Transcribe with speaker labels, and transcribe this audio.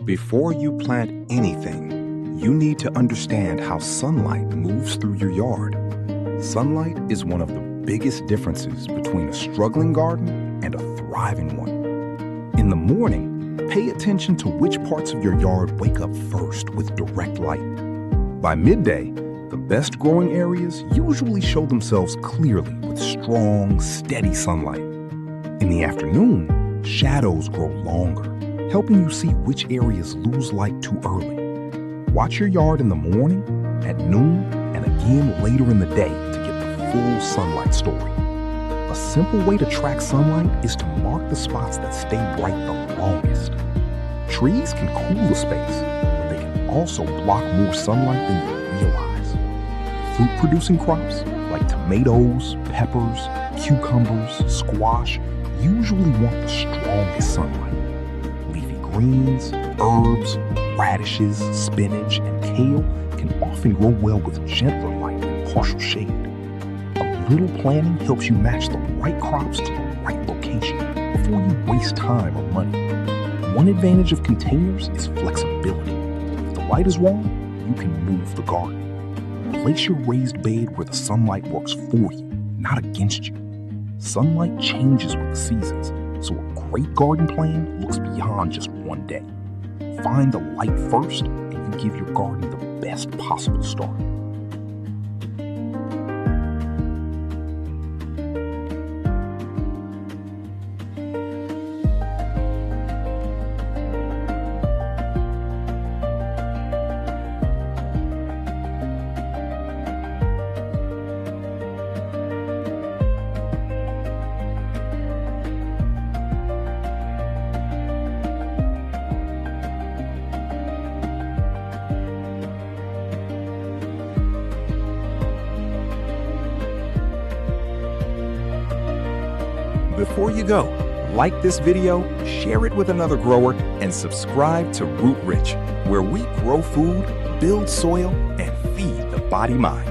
Speaker 1: Before you plant anything, you need to understand how sunlight moves through your yard. Sunlight is one of the biggest differences between a struggling garden and a thriving one. In the morning, pay attention to which parts of your yard wake up first with direct light. By midday, the best growing areas usually show themselves clearly with strong, steady sunlight. In the afternoon, shadows grow longer, helping you see which areas lose light too early. Watch your yard in the morning, at noon, and again later in the day to get the full sunlight story. A simple way to track sunlight is to mark the spots that stay bright the longest. Trees can cool the space, but they can also block more sunlight than you realize. Fruit-producing crops like tomatoes, peppers, cucumbers, squash usually want the strongest sunlight. Greens, herbs, radishes, spinach, and kale can often grow well with gentler light and partial shade. A little planning helps you match the right crops to the right location before you waste time or money. One advantage of containers is flexibility. If the light is wrong, you can move the garden. Place your raised bed where the sunlight works for you, not against you. Sunlight changes with the seasons, so a great garden plan looks beyond just one day. Find the light first, and you give your garden the best possible start. Before you go, like this video, share it with another grower, and subscribe to RootRich, where we grow food, build soil, and feed the body-mind.